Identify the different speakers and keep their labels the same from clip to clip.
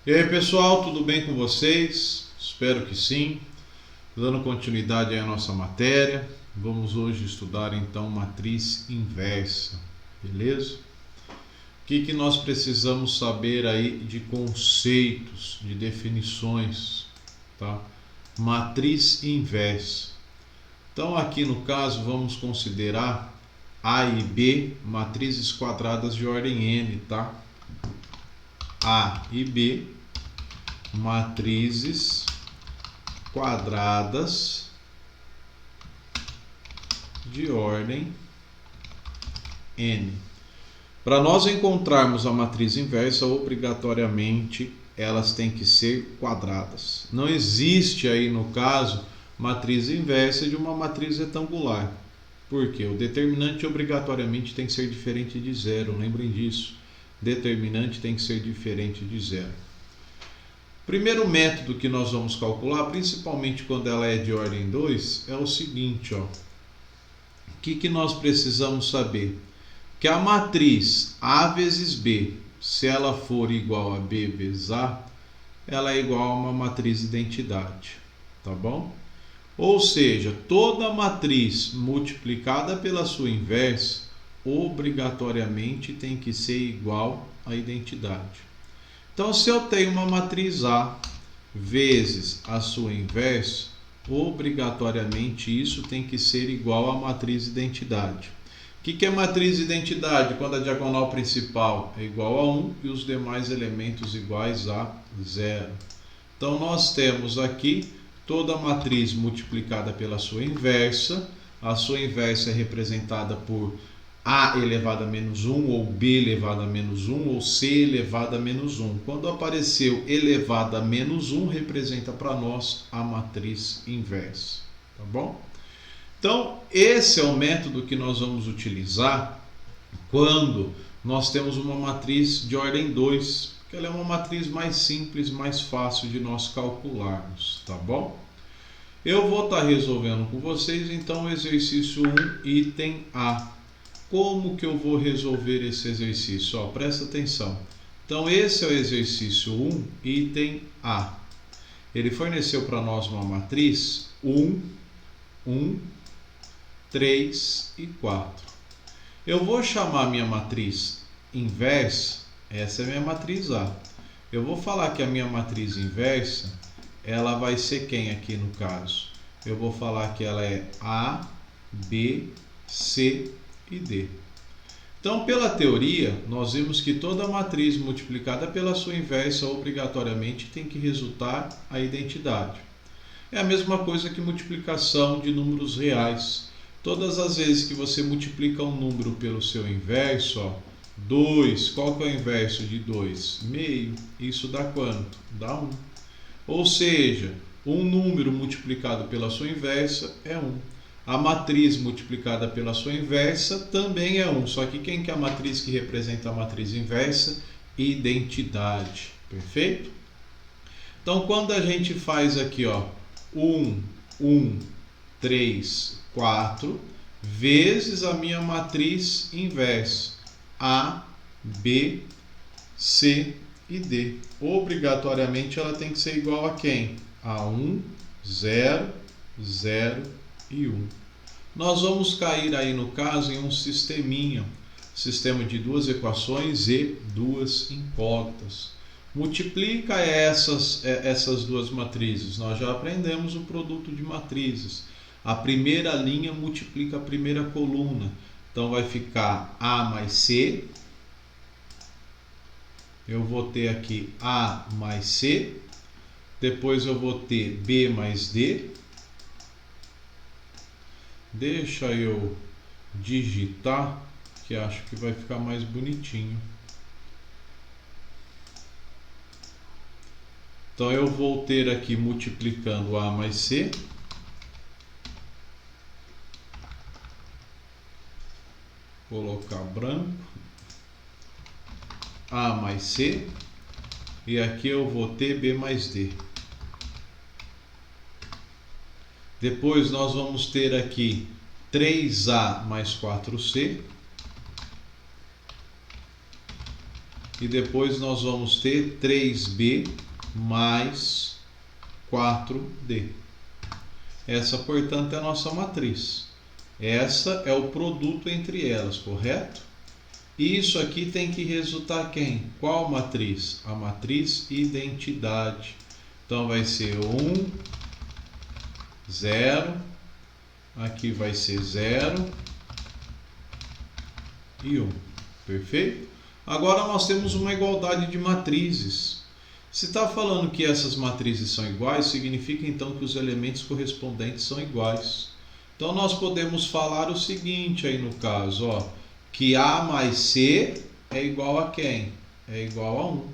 Speaker 1: E aí pessoal, tudo bem com vocês? Espero que sim. Dando continuidade à nossa matéria, vamos hoje estudar então matriz inversa, beleza? O que nós precisamos saber aí de conceitos, de definições, tá? Matriz inversa. Então aqui no caso vamos considerar A e B matrizes quadradas de ordem n, tá? A e B matrizes quadradas de ordem n. Para nós encontrarmos a matriz inversa, obrigatoriamente elas têm que ser quadradas. Não existe aí no caso matriz inversa de uma matriz retangular. Por quê? O determinante obrigatoriamente tem que ser diferente de zero, lembrem disso. Determinante tem que ser diferente de zero. Primeiro método que nós vamos calcular, principalmente quando ela é de ordem 2, é o seguinte, ó. O que nós precisamos saber? Que a matriz A vezes B, se ela for igual a B vezes A, ela é igual a uma matriz identidade, tá bom? Ou seja, toda matriz multiplicada pela sua inversa, obrigatoriamente tem que ser igual à identidade. Então, se eu tenho uma matriz A vezes a sua inversa, obrigatoriamente isso tem que ser igual à matriz identidade. O que é matriz identidade? Quando a diagonal principal é igual a 1 e os demais elementos iguais a 0. Então, nós temos aqui toda a matriz multiplicada pela sua inversa. A sua inversa é representada por A elevado a menos 1, ou B elevado a menos 1, ou C elevado a menos 1. Quando apareceu elevado a menos 1, representa para nós a matriz inversa. Tá bom? Então, esse é o método que nós vamos utilizar quando nós temos uma matriz de ordem 2, que ela é uma matriz mais simples, mais fácil de nós calcularmos. Tá bom? Eu vou estar resolvendo com vocês, então, o exercício 1, item A. Como que eu vou resolver esse exercício? Ó, presta atenção. Então, esse é o exercício 1, item A. Ele forneceu para nós uma matriz 1, 1, 3 e 4. Eu vou chamar a minha matriz inversa, essa é a minha matriz A. Eu vou falar que a minha matriz inversa, ela vai ser quem aqui no caso? Eu vou falar que ela é A, B, C e D. Então, pela teoria, nós vimos que toda matriz multiplicada pela sua inversa obrigatoriamente tem que resultar a identidade. É a mesma coisa que multiplicação de números reais. Todas as vezes que você multiplica um número pelo seu inverso, ó, 2, qual que é o inverso de 2? Meio. Isso dá quanto? Dá 1. Ou seja, um número multiplicado pela sua inversa é 1. A matriz multiplicada pela sua inversa também é 1. Só que quem que é a matriz que representa a matriz inversa? Identidade. Perfeito? Então, quando a gente faz aqui, ó, 1, 1, 3, 4, vezes a minha matriz inversa, A, B, C e D. Obrigatoriamente ela tem que ser igual a quem? A 1, 0, 0 e 1. Nós vamos cair aí no caso em um sisteminha, sistema de duas equações e duas incógnitas. Multiplica essas duas matrizes. Nós já aprendemos o produto de matrizes. A primeira linha multiplica a primeira coluna. Então vai ficar A mais C. Eu vou ter aqui A mais C. Depois eu vou ter B mais D. Deixa eu digitar, que acho que vai ficar mais bonitinho. Então eu vou ter aqui multiplicando A mais C. Colocar branco. A mais C. E aqui eu vou ter B mais D. Depois nós vamos ter aqui 3A mais 4C. e depois nós vamos ter 3B mais 4D. Essa, portanto, é a nossa matriz. Essa é o produto entre elas, correto? E isso aqui tem que resultar quem? Qual matriz? A matriz identidade. Então vai ser 1, 0, aqui vai ser 0 e 1. Perfeito? Agora nós temos uma igualdade de matrizes. Se está falando que essas matrizes são iguais, significa então que os elementos correspondentes são iguais. Então nós podemos falar o seguinte aí no caso, ó, que A mais C é igual a quem? É igual a 1.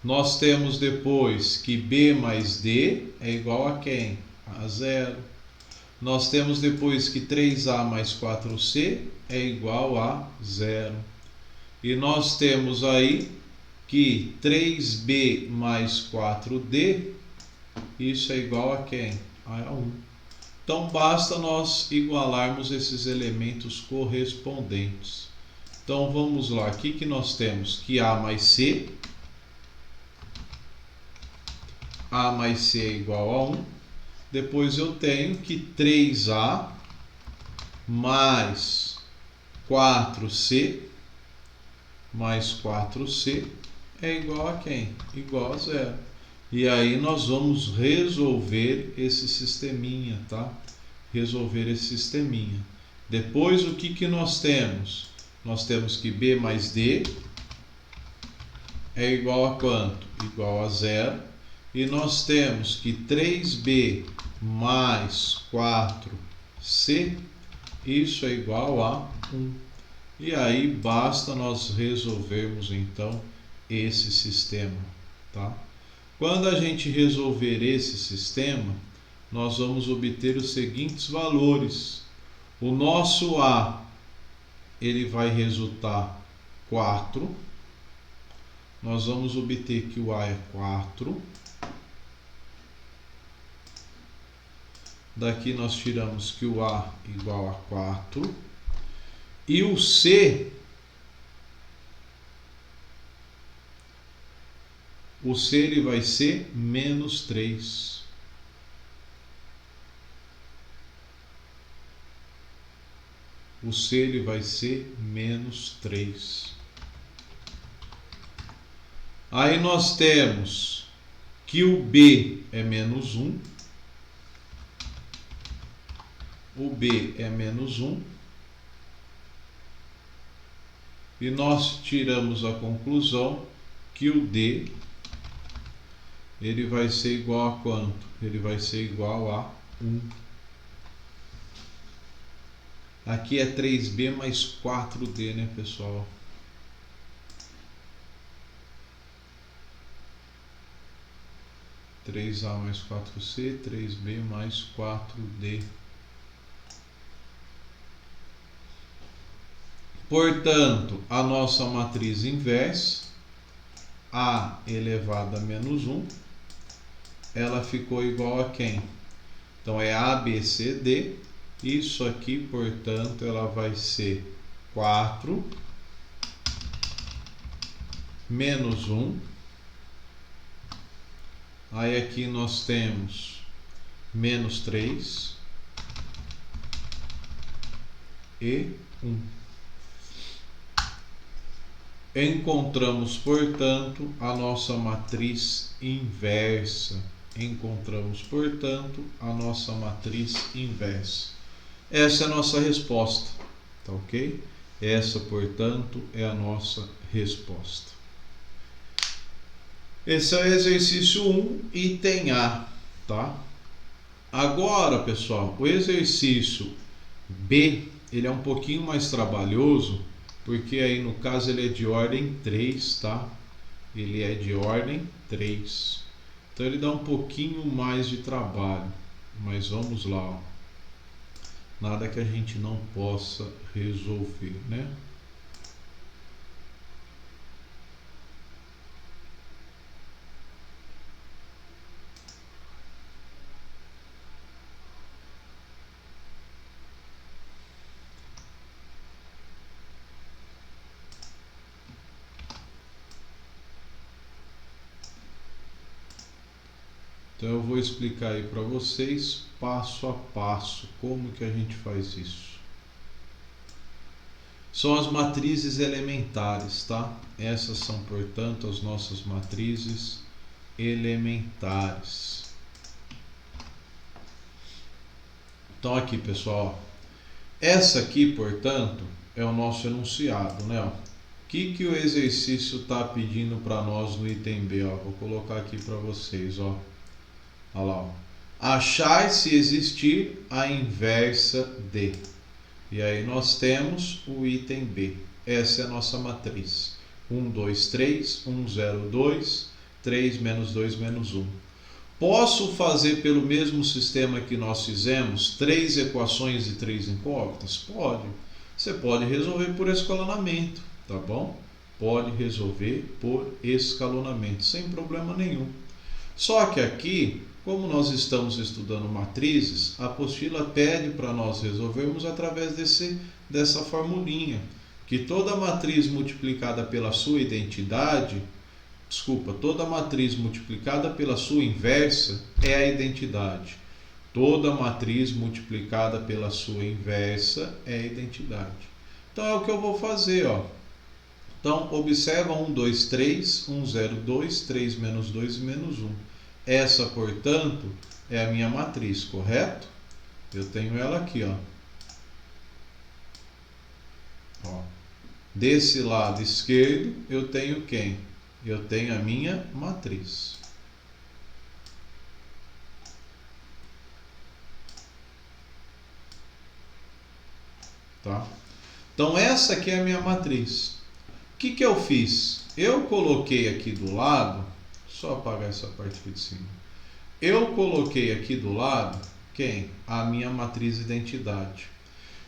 Speaker 1: Nós temos depois que B mais D é igual a quem? A 0. Nós temos depois que 3A mais 4C é igual a 0. E nós temos aí que 3B mais 4D, isso é igual a quem? A 1. Então basta nós igualarmos esses elementos correspondentes. Então vamos lá, aqui que nós temos que A mais C é igual a 1. Depois eu tenho que 3A mais 4C é igual a quem? Igual a 0. E aí nós vamos resolver esse sisteminha, tá? Resolver esse sisteminha. Depois o que nós temos? Nós temos que B mais D é igual a quanto? Igual a 0. E nós temos que 3B mais 4C, isso é igual a 1. E aí basta nós resolvermos então esse sistema, tá? Quando a gente resolver esse sistema, nós vamos obter os seguintes valores. O nosso A, ele vai resultar 4. Nós vamos obter que o A é 4. Daqui nós tiramos que o A igual a 4. E o C ele vai ser menos 3. O C ele vai ser menos 3. Aí nós temos que o B é menos 1. O B é menos 1. E nós tiramos a conclusão que o D ele vai ser igual a quanto? Ele vai ser igual a 1. Aqui é 3B mais 4D, né, pessoal? Três A mais 4C, 3B mais 4D. Portanto, a nossa matriz inversa, A elevado a menos 1, ela ficou igual a quem? Então é ABCD. Isso aqui, portanto, ela vai ser 4 menos 1. Aí aqui nós temos menos 3 e 1. Encontramos, portanto, a nossa matriz inversa. Essa é a nossa resposta, tá ok? Essa, portanto, é a nossa resposta. Esse é o exercício 1, item A, tá? Agora, pessoal, o exercício B, ele é um pouquinho mais trabalhoso, porque aí no caso ele é de ordem 3, tá? Ele é de ordem 3. Então ele dá um pouquinho mais de trabalho, mas vamos lá, ó. Nada que a gente não possa resolver, né? Então eu vou explicar aí para vocês passo a passo como que a gente faz isso. São as matrizes elementares, tá? Essas são, portanto, as nossas matrizes elementares. Então aqui, pessoal, essa aqui, portanto, é o nosso enunciado, né? O que o exercício está pedindo para nós no item B? Ó? Vou colocar aqui para vocês, ó. Olha lá, ó. Achar se existir a inversa de. E aí nós temos o item B. Essa é a nossa matriz. 1, 2, 3, 1, 0, 2, 3, menos 2, menos 1. Posso fazer pelo mesmo sistema que nós fizemos 3 equações e 3 incógnitas? Pode. Você pode resolver por escalonamento, tá bom? Pode resolver por escalonamento, sem problema nenhum. Só que aqui, como nós estamos estudando matrizes, a apostila pede para nós resolvermos através dessa formulinha, que toda matriz multiplicada pela sua identidade, toda matriz multiplicada pela sua inversa é a identidade. Toda matriz multiplicada pela sua inversa é a identidade. Então é o que eu vou fazer, ó. Então observa 1, 2, 3, 1, 0, 2, 3, menos 2 e menos 1. Essa, portanto, é a minha matriz, correto? Eu tenho ela aqui, ó. Ó. Desse lado esquerdo, eu tenho quem? Eu tenho a minha matriz. Tá? Então, essa aqui é a minha matriz. O que eu fiz? Eu coloquei aqui do lado, só apagar essa parte aqui de cima. Eu coloquei aqui do lado, quem? A minha matriz identidade.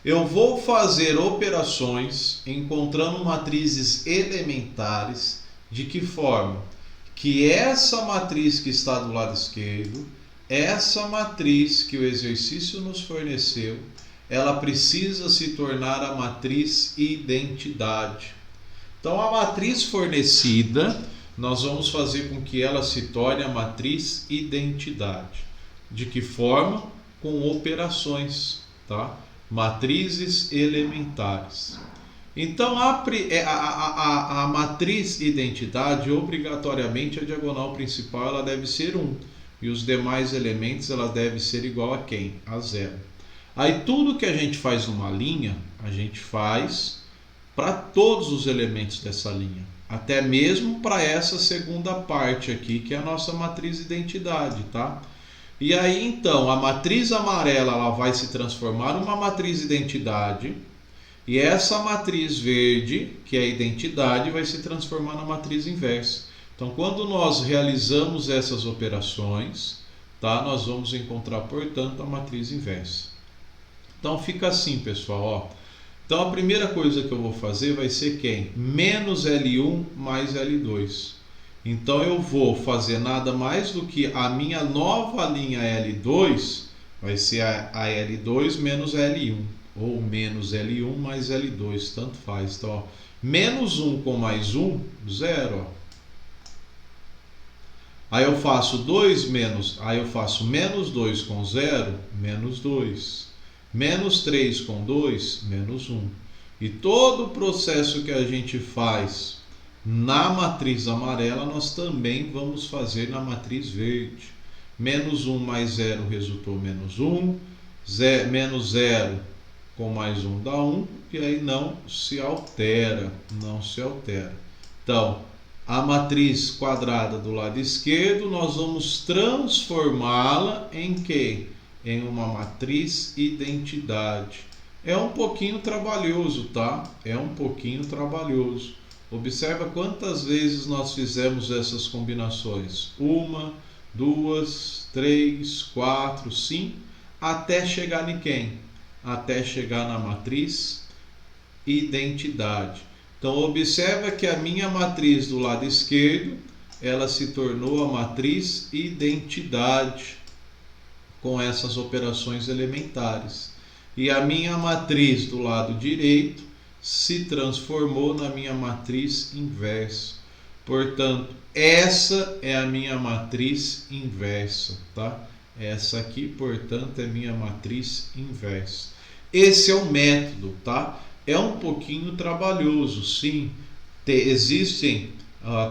Speaker 1: Eu vou fazer operações encontrando matrizes elementares. De que forma? Que essa matriz que está do lado esquerdo, essa matriz que o exercício nos forneceu, ela precisa se tornar a matriz identidade. Então, a matriz fornecida, nós vamos fazer com que ela se torne a matriz identidade. De que forma? Com operações, tá? Matrizes elementares. Então, a matriz identidade, obrigatoriamente, a diagonal principal ela deve ser 1. E os demais elementos ela deve ser igual a quem? A 0. Aí, tudo que a gente faz numa linha, a gente faz para todos os elementos dessa linha. Até mesmo para essa segunda parte aqui, que é a nossa matriz identidade, tá? E aí, então, a matriz amarela ela vai se transformar numa matriz identidade. E essa matriz verde, que é a identidade, vai se transformar na matriz inversa. Então, quando nós realizamos essas operações, tá, nós vamos encontrar, portanto, a matriz inversa. Então, fica assim, pessoal. Ó. Então, a primeira coisa que eu vou fazer vai ser quem? Menos L1 mais L2. Então, eu vou fazer nada mais do que a minha nova linha L2 vai ser a L2 menos L1. Ou menos L1 mais L2, tanto faz. Então, ó, menos 1 com mais 1, 0. Ó. Aí eu faço 2 menos, aí eu faço menos 2 com 0, menos 2. Menos 3 com 2, menos 1. E todo o processo que a gente faz na matriz amarela, nós também vamos fazer na matriz verde. Menos 1 mais 0 resultou menos 1. Menos 0 com mais 1 dá 1, e aí não se altera, não se altera. Então, a matriz quadrada do lado esquerdo, nós vamos transformá-la em quê? Em uma matriz identidade. É um pouquinho trabalhoso, tá? É um pouquinho trabalhoso. Observa quantas vezes nós fizemos essas combinações. 1, 2, 3, 4, 5, até chegar em quem? Até chegar na matriz identidade. Então, observa que a minha matriz do lado esquerdo, ela se tornou a matriz identidade com essas operações elementares. E a minha matriz do lado direito se transformou na minha matriz inversa. Portanto, essa é a minha matriz inversa, tá? Essa aqui, portanto, é minha matriz inversa. Esse é o método, tá? É um pouquinho trabalhoso, sim. Existem,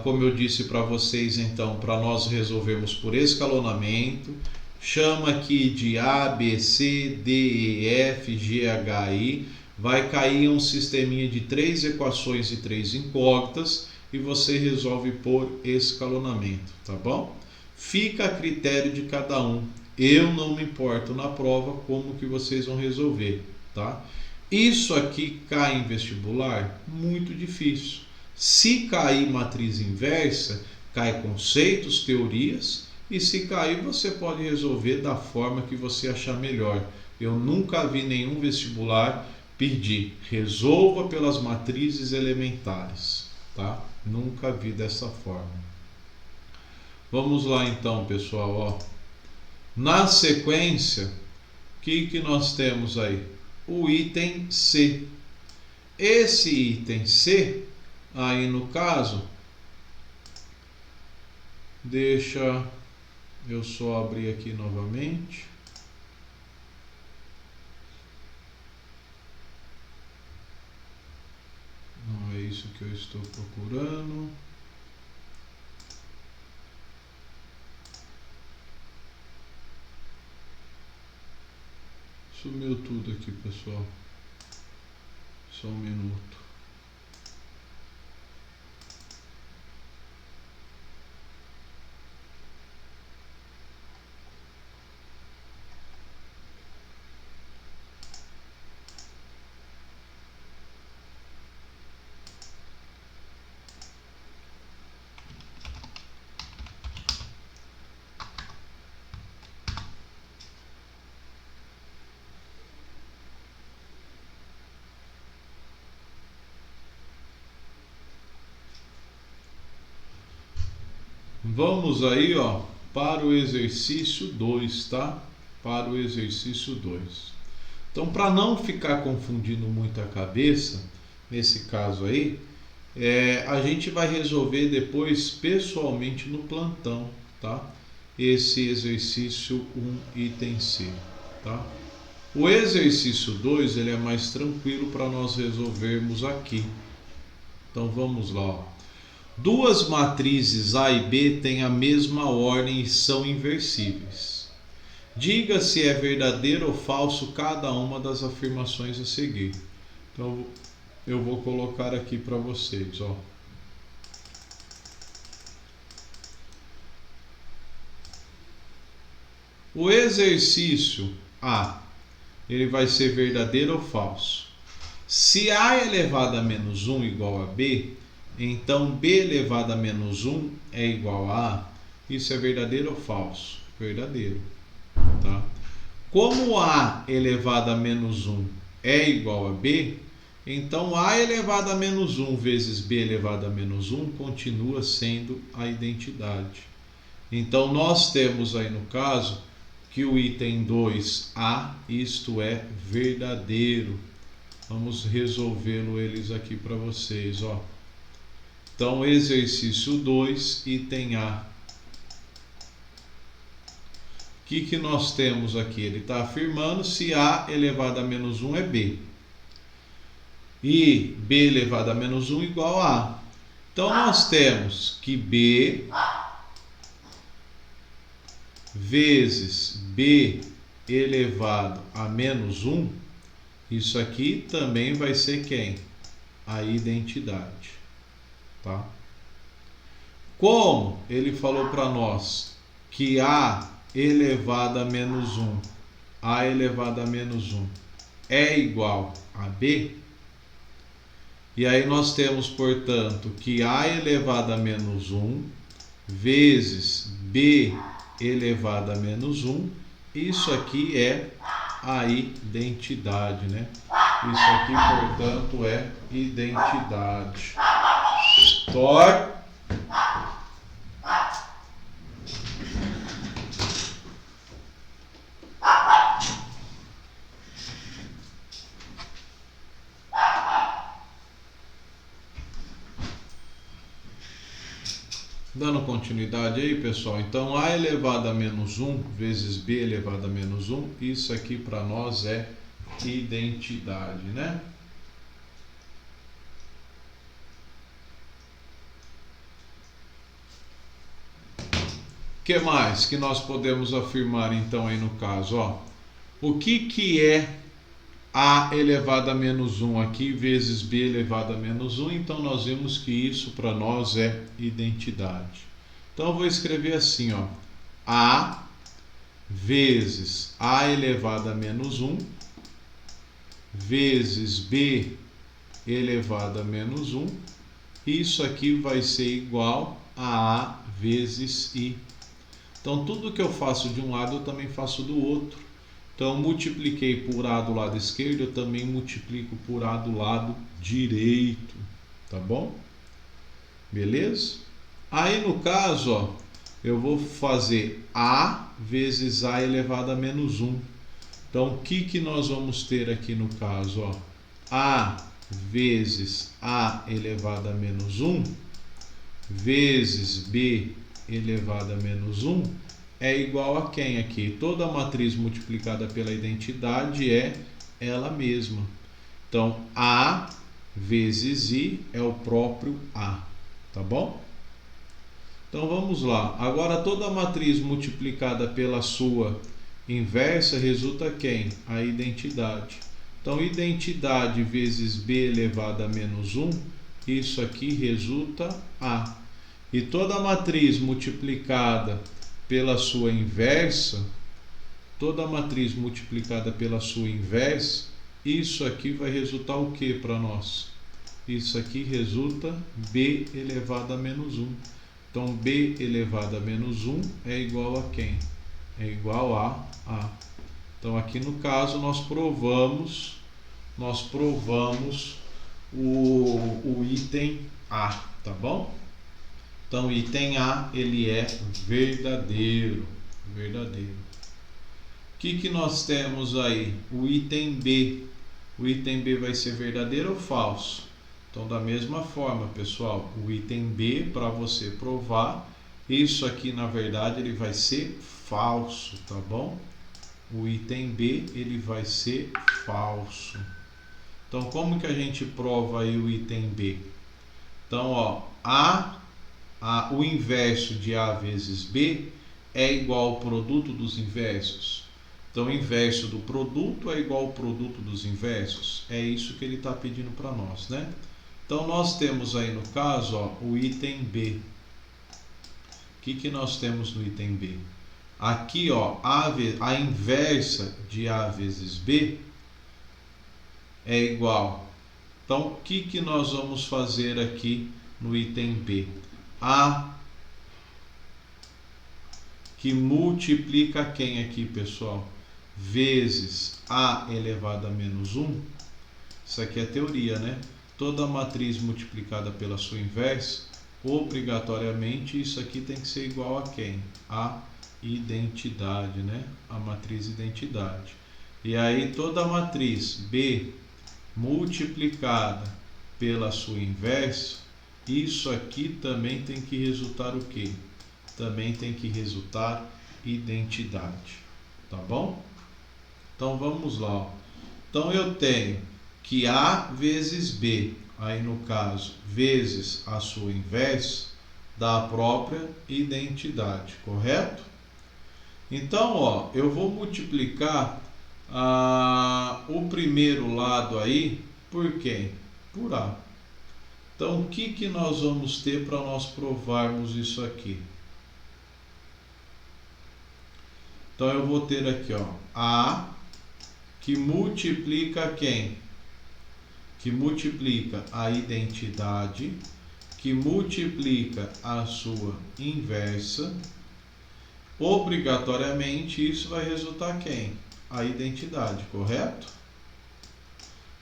Speaker 1: como eu disse para vocês, então, para nós resolvermos por escalonamento, chama aqui de A, B, C, D, E, F, G, H, I, vai cair um sisteminha de 3 equações e 3 incógnitas e você resolve por escalonamento, tá bom? Fica a critério de cada um. Eu não me importo na prova como que vocês vão resolver, tá? Isso aqui cai em vestibular? Muito difícil. Se cair matriz inversa, cai conceitos, teorias, e se cair você pode resolver da forma que você achar melhor. Eu nunca vi nenhum vestibular pedir resolva pelas matrizes elementares, tá? Nunca vi dessa forma. Vamos lá então, pessoal, ó. Na sequência, o que nós temos aí? O item C. Esse item C, aí no caso, deixa eu só abrir aqui novamente. Não é isso que eu estou procurando. Sumiu tudo aqui, pessoal. Só um minuto. Vamos aí, ó, para o exercício 2, tá? Para o exercício 2. Então, para não ficar confundindo muito a cabeça, nesse caso aí, a gente vai resolver depois pessoalmente no plantão, tá? Esse exercício 1, item C, tá? O exercício 2, ele é mais tranquilo para nós resolvermos aqui. Então, vamos lá, ó. Duas matrizes A e B têm a mesma ordem e são inversíveis. Diga se é verdadeiro ou falso cada uma das afirmações a seguir. Então, eu vou colocar aqui para vocês, ó. O exercício A, ele vai ser verdadeiro ou falso? Se A elevado a menos 1 igual a B, então B elevado a menos 1 é igual a A. Isso é verdadeiro ou falso? Verdadeiro, tá? Como A elevado a menos 1 é igual a B, então A elevado a menos 1 vezes B elevado a menos 1 continua sendo a identidade. Então nós temos aí no caso que o item 2A, isto é verdadeiro. Vamos resolvê-lo eles aqui para vocês, ó. Então, exercício 2, item A. O que nós temos aqui? Ele está afirmando se A elevado a menos 1 é B. E B elevado a menos 1 igual a A. Então, nós temos que B vezes B elevado a menos 1, isso aqui também vai ser quem? A identidade. Tá? Como ele falou para nós que A elevado a menos 1, A elevado a menos 1 é igual a B, e aí nós temos, portanto, que A elevado a menos 1 vezes B elevado a menos 1, isso aqui é a identidade, né? Isso aqui, portanto, é identidade. Thor. Dando continuidade aí, pessoal, então A elevado a menos 1 vezes B elevado a menos 1, isso aqui para nós é identidade, né? O que mais que nós podemos afirmar então aí no caso? Ó, o que é A elevado a menos 1 aqui vezes B elevado a menos 1? Então nós vimos que isso para nós é identidade. Então eu vou escrever assim, ó, A vezes A elevado a menos 1 vezes B elevado a menos 1. Isso aqui vai ser igual a A vezes I. Então tudo que eu faço de um lado eu também faço do outro. Então multipliquei por A do lado esquerdo, eu também multiplico por A do lado direito. Tá bom? Beleza? Aí no caso, ó, eu vou fazer A vezes A elevado a menos 1. Então o que nós vamos ter aqui no caso? Ó? A vezes A elevado a menos 1 vezes B elevado a menos 1 é igual a quem aqui? Toda a matriz multiplicada pela identidade é ela mesma. Então, A vezes I é o próprio A. Tá bom? Então, vamos lá. Agora, toda a matriz multiplicada pela sua inversa resulta quem? A identidade. Então, identidade vezes B elevado a menos 1, isso aqui resulta A. E toda a matriz multiplicada pela sua inversa, isso aqui vai resultar o que para nós? Isso aqui resulta B elevado a menos 1. Então, B elevado a menos 1 é igual a quem? É igual a A. Então, aqui no caso, nós provamos o item A, tá bom? Então, o item A, ele é verdadeiro. Verdadeiro. O que nós temos aí? O item B. O item B vai ser verdadeiro ou falso? Então, da mesma forma, pessoal, o item B, para você provar, isso aqui, na verdade, ele vai ser falso, tá bom? O item B, ele vai ser falso. Então, como que a gente prova aí o item B? Então, ó, o inverso de A vezes B é igual ao produto dos inversos. Então, o inverso do produto é igual ao produto dos inversos. É isso que ele está pedindo para nós, né? Então, nós temos aí no caso, ó, o item B. O que nós temos no item B? Aqui, ó, a inversa de A vezes B é igual. Então, o que nós vamos fazer aqui no item B? A que multiplica quem aqui, pessoal? Vezes A elevado a menos 1. Isso aqui é teoria, né? Toda matriz multiplicada pela sua inversa, obrigatoriamente isso aqui tem que ser igual a quem? A identidade, né? A matriz identidade. E aí toda matriz B multiplicada pela sua inversa, isso aqui também tem que resultar o quê? Também tem que resultar identidade, tá bom? Então vamos lá, ó. Então eu tenho que A vezes B, aí no caso, vezes a sua inversa, dá a própria identidade, correto? Então, ó, eu vou multiplicar o primeiro lado aí por quem? Por A. Então, o que nós vamos ter para nós provarmos isso aqui? Então, eu vou ter aqui, ó, A que multiplica quem? Que multiplica a identidade, que multiplica a sua inversa. Obrigatoriamente, isso vai resultar quem? A identidade, correto?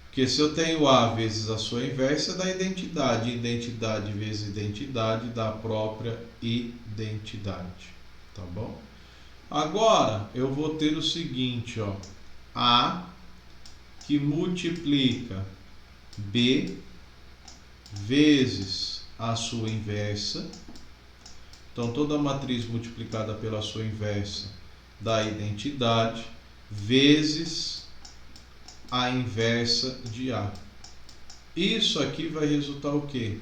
Speaker 1: Porque se eu tenho A vezes a sua inversa, dá identidade. Identidade vezes identidade dá a própria identidade. Tá bom? Agora, eu vou ter o seguinte, ó. A que multiplica B vezes a sua inversa. Então, toda matriz multiplicada pela sua inversa dá identidade vezes a inversa de A. Isso aqui vai resultar o quê?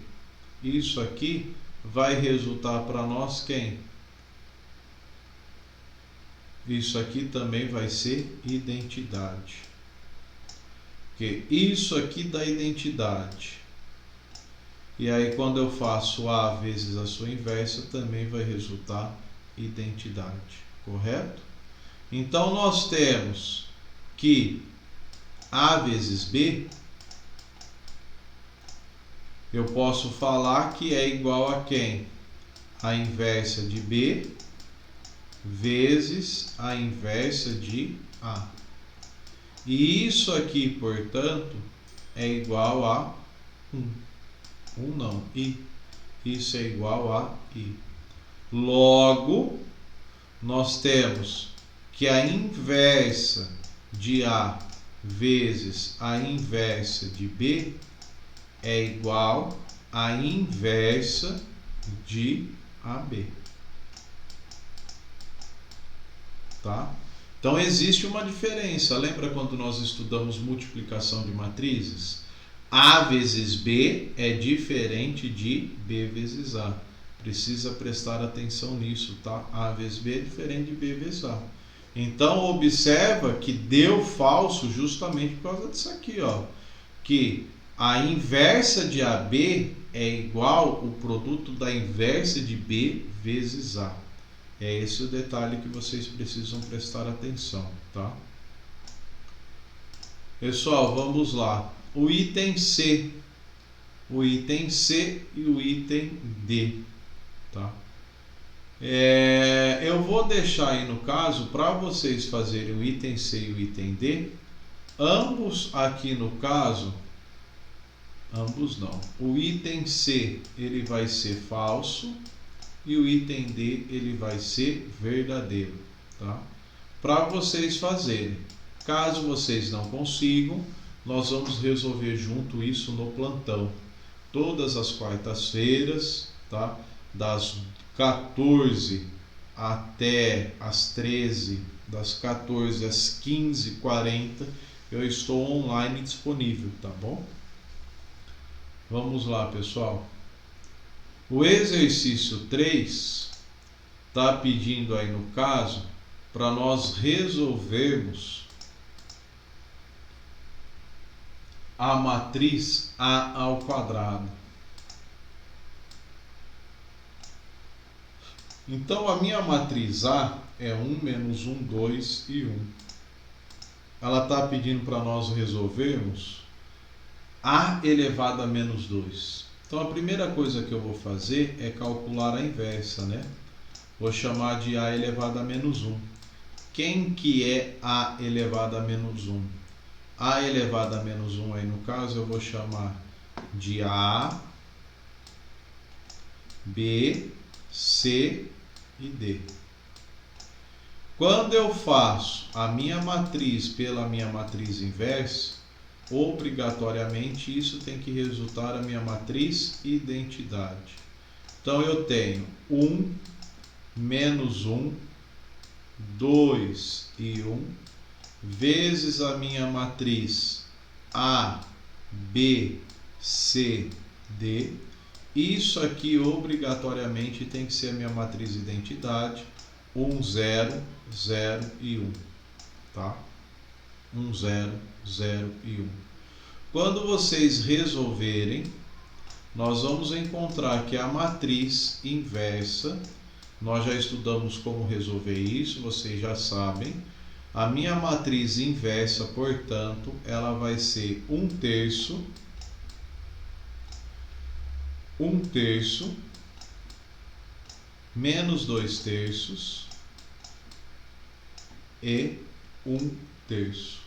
Speaker 1: Isso aqui vai resultar para nós quem? Isso aqui também vai ser identidade. Porque isso aqui dá identidade. E aí quando eu faço A vezes a sua inversa, também vai resultar identidade. Correto? Então nós temos que A vezes B, eu posso falar que é igual a quem? A inversa de B vezes a inversa de A. E isso aqui, portanto, é igual a 1. 1 não, I. Isso é igual a I. Logo, nós temos que a inversa de A vezes a inversa de B é igual à inversa de AB. Tá? Então existe uma diferença. Lembra quando nós estudamos multiplicação de matrizes? A vezes B é diferente de B vezes A. Precisa prestar atenção nisso, tá? A vezes B é diferente de B vezes A. Então observa que deu falso justamente por causa disso aqui, ó. Que a inversa de AB é igual ao produto da inversa de B vezes A. É esse o detalhe que vocês precisam prestar atenção, tá? Pessoal, vamos lá. O item C e o item D, tá? Eu vou deixar aí no caso para vocês fazerem o item C e o item D. Ambos aqui no caso, ambos não. O item C ele vai ser falso e o item D ele vai ser verdadeiro, tá? Para vocês fazerem. Caso vocês não consigam, nós vamos resolver junto isso no plantão. Todas as quartas-feiras, tá? Das 14 até as 13, das 14 às 15h40, eu estou online disponível, tá bom? Vamos lá, pessoal. O exercício 3 está pedindo aí no caso para nós resolvermos a matriz A ao quadrado. Então a minha matriz A é 1 menos 1, 2 e 1. Ela está pedindo para nós resolvermos A elevado a menos 2. Então a primeira coisa que eu vou fazer é calcular a inversa, né? Vou chamar de A elevado a menos 1. Quem que é A elevado a menos 1? A elevado a menos 1 aí no caso eu vou chamar de A, B, C e D. Quando eu faço a minha matriz pela minha matriz inversa, obrigatoriamente isso tem que resultar a minha matriz identidade. Então eu tenho 1 menos 1, 2 e 1, vezes a minha matriz A, B, C, D. Isso aqui obrigatoriamente tem que ser a minha matriz identidade, 1, 0, 0 e 1, tá? 1, 0, 0 e 1. Quando vocês resolverem, nós vamos encontrar que a matriz inversa, nós já estudamos como resolver isso, vocês já sabem. A minha matriz inversa, portanto, ela vai ser 1/3, 1/3, menos 2/3 e 1/3.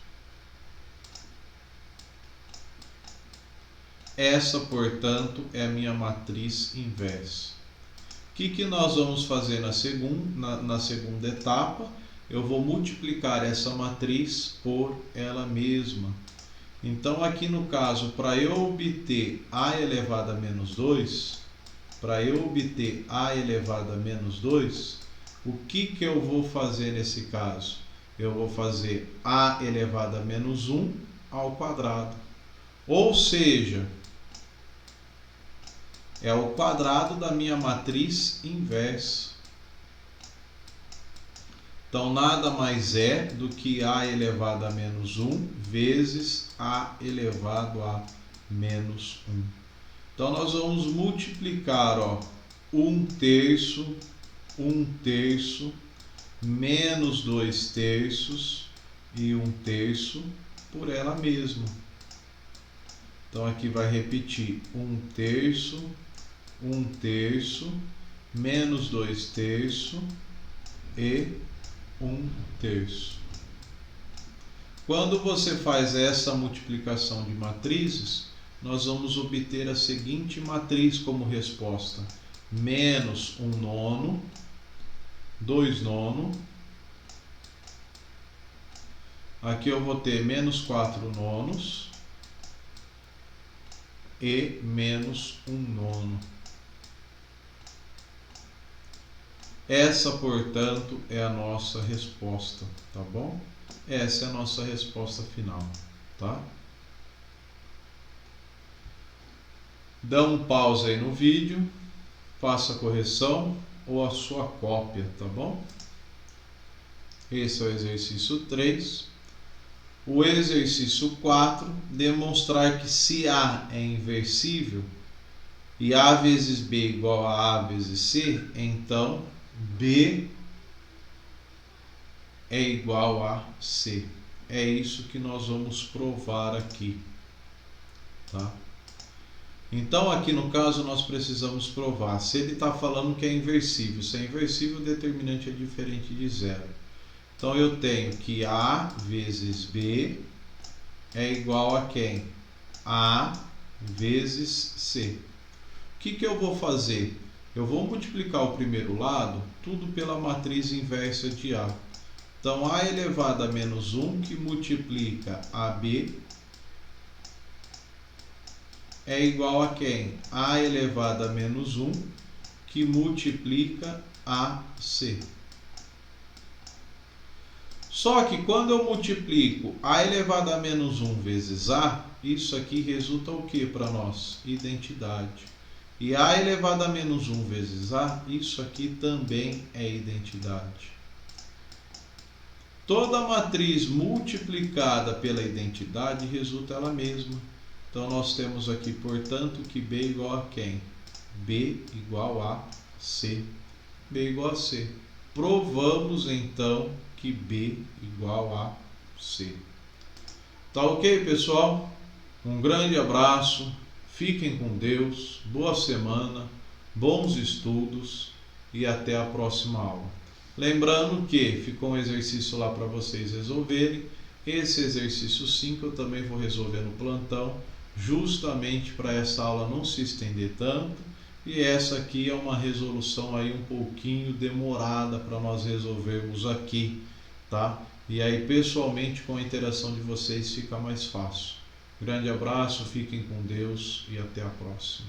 Speaker 1: Essa, portanto, é a minha matriz inversa. O que nós vamos fazer na segunda etapa? Eu vou multiplicar essa matriz por ela mesma. Então, aqui no caso, para eu obter A elevado a menos 2, para eu obter a elevado a menos 2, o que eu vou fazer nesse caso? Eu vou fazer a elevado a menos 1 ao quadrado. Ou seja, é o quadrado da minha matriz inversa. Então, nada mais é do que a elevado a menos 1 vezes a elevado a menos 1. Então, nós vamos multiplicar 1 terço, 1 terço, menos 2 terços e 1 terço por ela mesma. Então, aqui vai repetir 1 terço, 1 terço, menos 2 terços e 1 terço. Quando você faz essa multiplicação de matrizes, nós vamos obter a seguinte matriz como resposta: menos 1 nono, 2 nono, aqui eu vou ter menos 4 nonos e menos 1 nono. Essa, portanto, é a nossa resposta, tá bom? Essa é a nossa resposta final, tá? Dá um pause aí no vídeo, faça a correção ou a sua cópia, tá bom? Esse é o exercício 3. O exercício 4, demonstrar que se A é inversível e A vezes B igual a A vezes C, então B é igual a C. É isso que nós vamos provar aqui, tá? Então, aqui no caso, nós precisamos provar se ele está falando que é inversível. Se é inversível, o determinante é diferente de zero. Então, eu tenho que A vezes B é igual a quem? A vezes C. O que eu vou fazer? Eu vou multiplicar o primeiro lado, tudo pela matriz inversa de A. Então, A elevado a menos 1, que multiplica AB, é igual a quem? A elevado a menos 1, que multiplica AC. Só que quando eu multiplico A elevado a menos 1 vezes A, isso aqui resulta o que para nós? Identidade. E A elevado a menos 1 vezes A, isso aqui também é identidade. Toda matriz multiplicada pela identidade resulta ela mesma. Então, nós temos aqui, portanto, que B igual a quem? B igual a C. B igual a C. Provamos, então, que B igual a C. Tá ok, pessoal? Um grande abraço. Fiquem com Deus. Boa semana. Bons estudos. E até a próxima aula. Lembrando que ficou um exercício lá para vocês resolverem. Esse exercício 5 eu também vou resolver no plantão, justamente para essa aula não se estender tanto. E essa aqui é uma resolução aí um pouquinho demorada para nós resolvermos aqui, tá? E aí pessoalmente com a interação de vocês fica mais fácil. Grande abraço, fiquem com Deus e até a próxima.